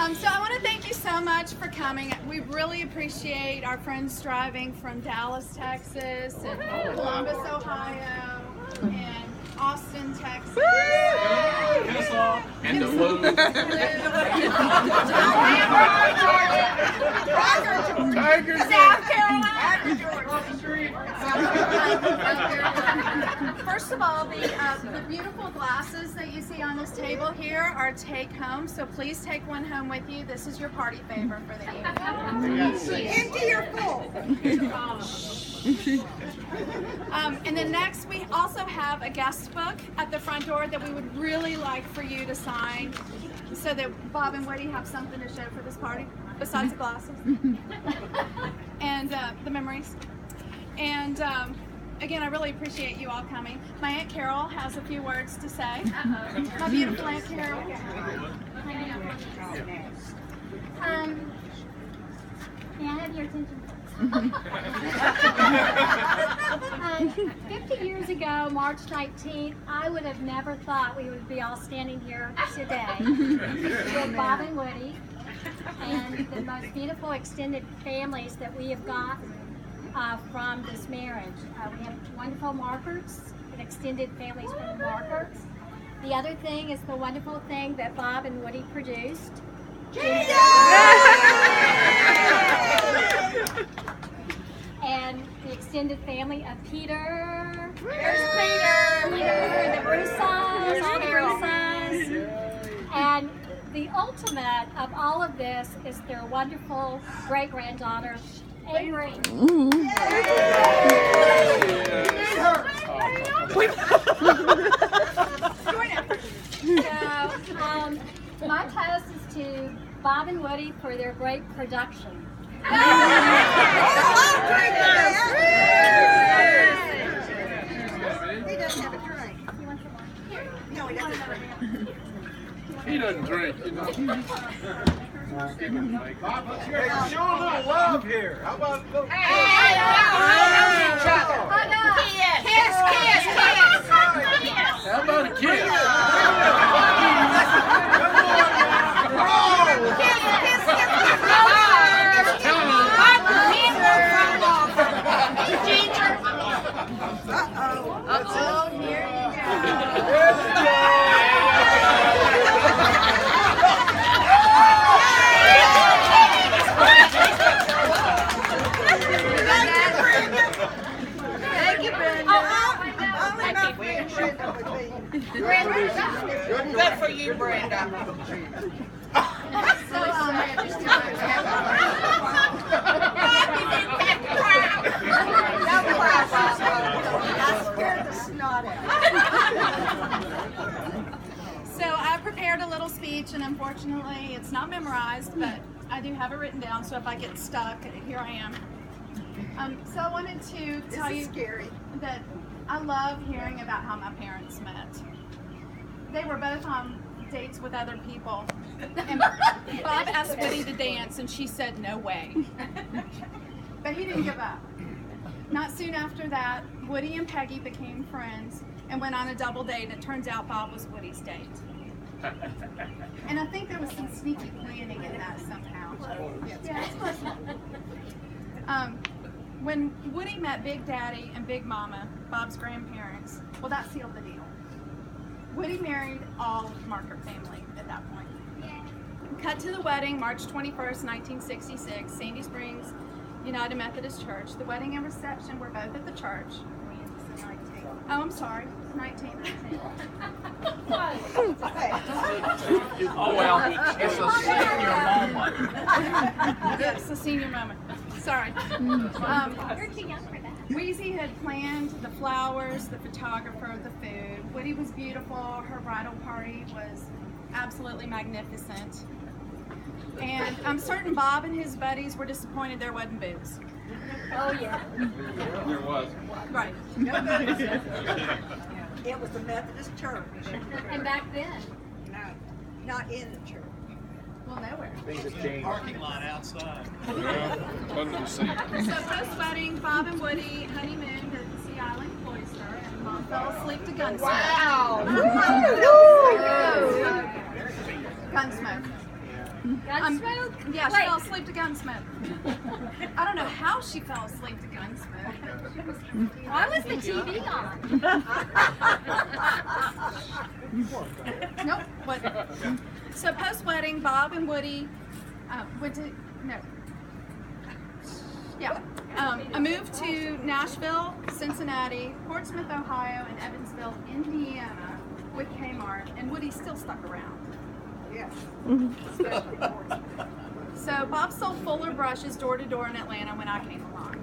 So I want to thank you so much for coming. We really appreciate our friends driving from Dallas, Texas, and Columbus, Ohio, and Austin, Texas. And the Blues. South Carolina. First of all, the beautiful glasses that you see on this table here are take home, so please take one home with you. This is your party favor for the evening. Empty or full? And then next, we also have a guest book at the front door that we would really like for you to sign, so that Bob and Woody have something to show for this party, besides the glasses and the memories. And again, I really appreciate you all coming. My Aunt Carol has a few words to say. My beautiful Aunt Carol. May I have your attention, please? 50 years ago, March 19th, I would have never thought we would be all standing here today with Bob and Woody and the most beautiful extended families that we have gotten from this marriage. We have wonderful markers and extended families from the markers. The other thing is the wonderful thing that Bob and Woody produced. And the extended family of Peter. There's Peter. Peter, the Brusas, all the Brusas. And the ultimate of all of this is their wonderful great-granddaughter, Avery. So, my toast is to Bob and Woody for their great production. He doesn't have a drink. You want some more? No, he doesn't drink. He doesn't drink, you know. Bob, let's hear it. Show a little love here. How about a little How about a kiss? Uh-oh, here you go. Thank you, Brenda. Only my friend Brenda would be. Good for you, Brenda. I scared the snot out. So I prepared a little speech, and unfortunately it's not memorized, but I do have it written down, so if I get stuck, here I am. So I wanted to tell you that I love hearing about how my parents met. They were both on dates with other people, and Bob asked Woody to dance, and she said no way. But he didn't give up. Not soon after that, Woody and Peggy became friends and went on a double date, and it turns out Bob was Woody's date. And I think there was some sneaky planning in that somehow. Yeah, it's possible. When Woody met Big Daddy and Big Mama, Bob's grandparents, well, that sealed the deal. Woody married all of Marker family at that point. Cut to the wedding, March 21st, 1966, Sandy Springs United Methodist Church. The wedding and reception were both at the church. Oh, I'm sorry, 1919. Oh, well, it's a senior moment. Yes, a senior moment. Sorry. You're too young for that. Weezy had planned the flowers, the photographer, the food. Woody was beautiful. Her bridal party was absolutely magnificent. And I'm certain Bob and his buddies were disappointed there wasn't booze. Oh, yeah. There was. Right. It was a Methodist church. And back then. No, not in the church. Well, nowhere. parking lot outside? Under the seat. So post-wedding, Bob and Woody honeymooned at the Sea Island Cloister, and Bob fell asleep to Gunsmoke. Wow. Gunsmoke. Gunsmoke? Yeah, she Wait. fell asleep to Gunsmoke. I don't know how she fell asleep to Gunsmoke. Why was the TV on? Nope. What? So post-wedding, Bob and Woody went to, no. Yeah. I moved to Nashville, Cincinnati, Portsmouth, Ohio, and Evansville, Indiana with Kmart, and Woody still stuck around. Yes. So Bob sold Fuller brushes door to door in Atlanta when I came along.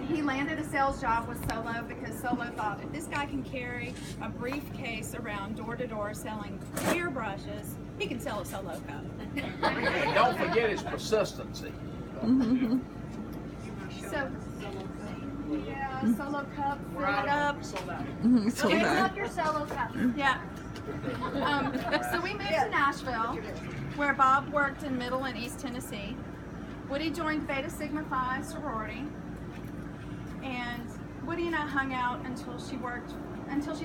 He landed a sales job with Solo because Solo thought if this guy can carry a briefcase around door to door selling clear brushes, he can sell a Solo cup. And don't forget his persistency. So, yeah, Solo cup, fill it up. Pick up your Solo cup. Yeah. So we moved to Nashville, where Bob worked in Middle and East Tennessee. Woody joined Beta Sigma Phi sorority, and Woody and I hung out until she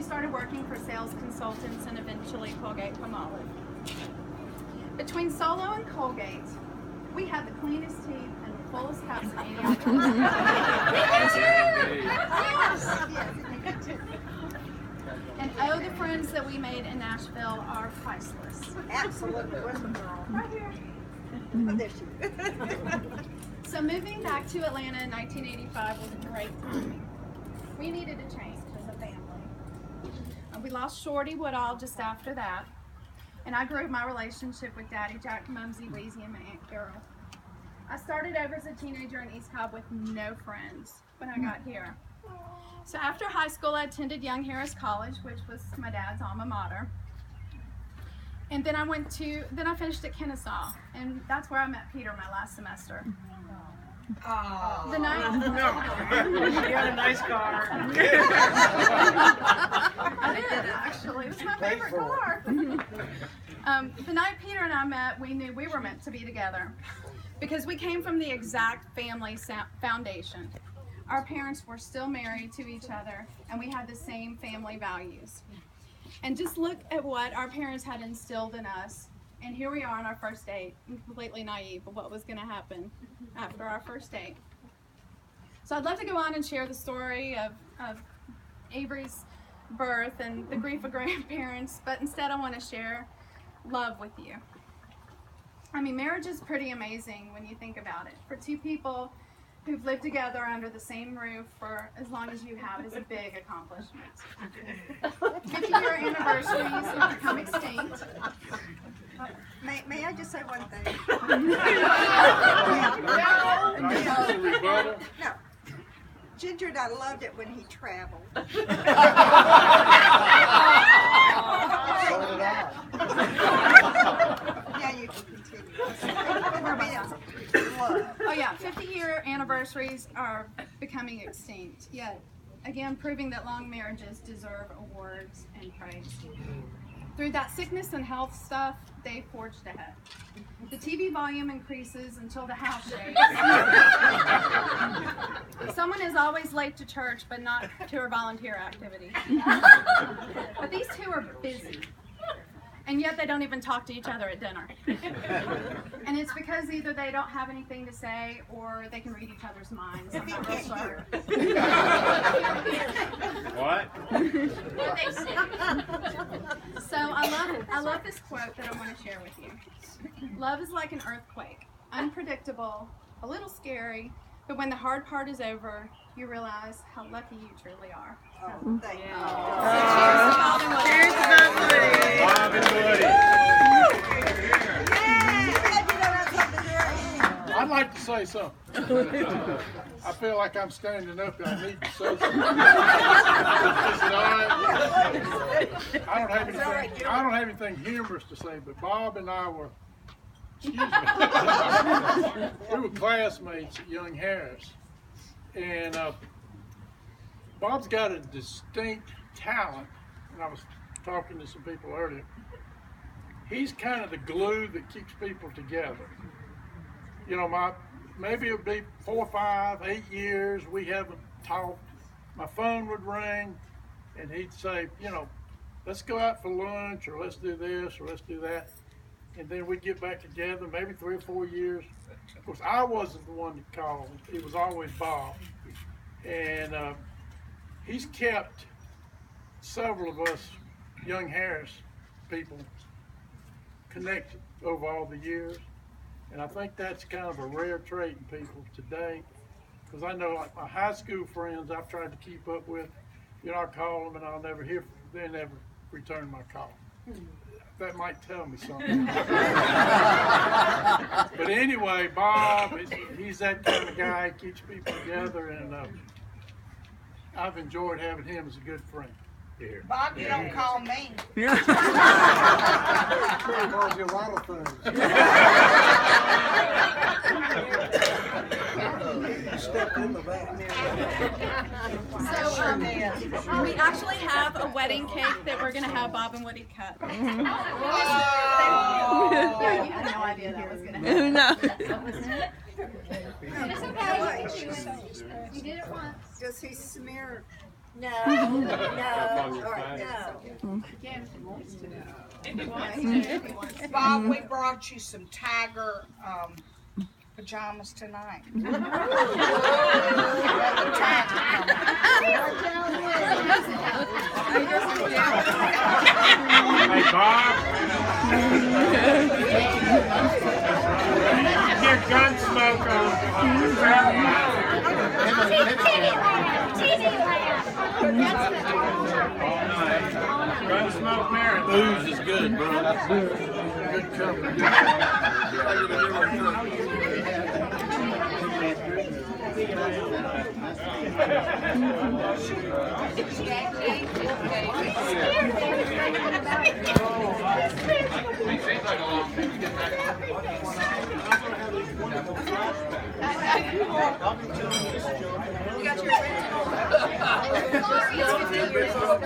started working for sales consultants and eventually Colgate-Palmolive. Between Solo and Colgate, we had the cleanest teeth and the fullest cups in Indianapolis. And oh, the friends that we made in Nashville are priceless. Absolutely. Where's the girl? Right here. Oh, there she is. So moving back to Atlanta in 1985 was a great time. We needed a change as a family. We lost Shorty Woodall just after that, and I grew my relationship with Daddy Jack, Mumsy, Weezy, and my Aunt Carol. I started over as a teenager in East Cobb with no friends when I got here. So after high school, I attended Young Harris College, which was my dad's alma mater. And then I finished at Kennesaw, and that's where I met Peter my last semester. The night You got a nice car. I did, actually. It was my favorite car. The night Peter and I met, we knew we were meant to be together because we came from the exact family foundation. Our parents were still married to each other, and we had the same family values. And just look at what our parents had instilled in us. And here we are on our first date, completely naive of what was going to happen after our first date. So I'd love to go on and share the story of Avery's birth and the grief of grandparents, but instead I want to share love with you. I mean, marriage is pretty amazing when you think about it. For two people who've lived together under the same roof for as long as you have is a big accomplishment. 50-year anniversaries have become extinct. May I just say one thing? No. Ginger and I loved it when he traveled. Now you can continue. Oh yeah, 50-year anniversaries are becoming extinct, yet again proving that long marriages deserve awards and praise. Through that sickness and health stuff, they forged ahead. The TV volume increases until the house shakes. Someone is always late to church, but not to her volunteer activity. But these two are busy, and yet they don't even talk to each other at dinner. And it's because either they don't have anything to say or they can read each other's minds. I'm not real sure. What? So I love this quote that I want to share with you. Love is like an earthquake, unpredictable, a little scary, but when the hard part is over, you realize how lucky you truly are. Oh, thank you. So cheers to Bob and Woody. Bob and Woody. I'd like to say something. I feel like I'm standing up and I need to say something. I don't have anything humorous to say, but Bob and I were, we were classmates at Young Harris. And Bob's got a distinct talent, and I was talking to some people earlier. He's kind of the glue that keeps people together. You know, maybe it'll be 4, 5, 8 years we haven't talked. My phone would ring, and he'd say, you know, let's go out for lunch, or let's do this, or let's do that. and then we'd get back together, maybe 3 or 4 years. Of course, I wasn't the one that called. It was always Bob. And he's kept several of us young Harris people connected over all the years. And I think that's kind of a rare trait in people today. Because I know like my high school friends I've tried to keep up with, you know, I call them and I'll never hear from them. They never return my call. That might tell me something. But anyway, Bob, he's that kind of guy, he keeps people together, and I've enjoyed having him as a good friend. Bob, you don't call me. Calls you a lot of things. Stepped in the back. So we actually have a wedding cake that we're gonna have Bob and Woody cut. Oh. Yeah, you had no idea that was gonna happen. No. It's okay. You did it once. Does he smear? No, on no, your all right, face. no. Yeah. Bob, we brought you some Tiger pajamas tonight. Hey, Bob. Get gun smoke on. TV land. Gun smoke marathon. Booze is good, bro. That's good company. You got your original. 50 years old.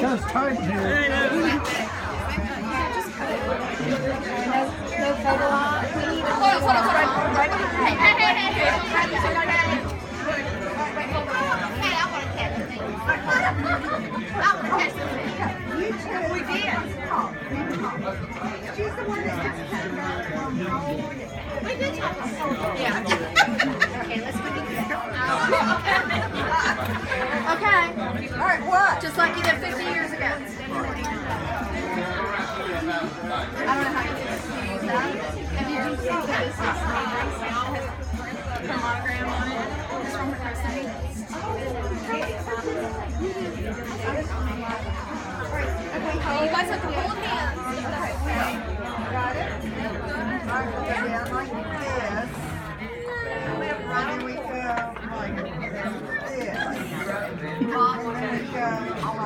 Just tight here. No photo op. Hold on, right behind. Hey. We did. She's the one We did talk about it. Yeah. Okay, let's look Okay. All right, what? Just like you did 50 years ago. I don't know how you use that. Have you seen that this is her monogram on it? It's from her person. Okay, you guys have to hold hands. Got it? All right, we'll go down like this. And then we go like this. And then we go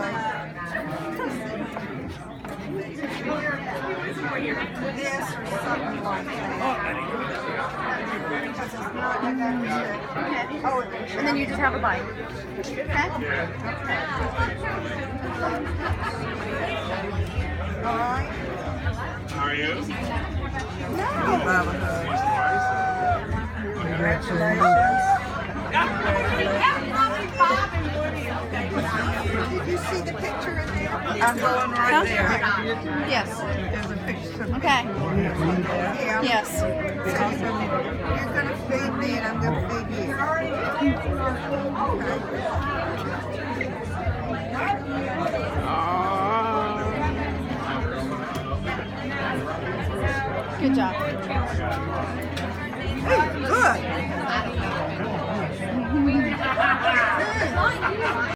like this or something like that. Because it's not enough. Oh, And then you just have a bite. Okay? all right. How are you? Did you see the picture in there? I'm going right there. Yes. There's a picture. Okay. Yeah. Yes. So you're gonna feed me and I'm gonna feed you. Good job.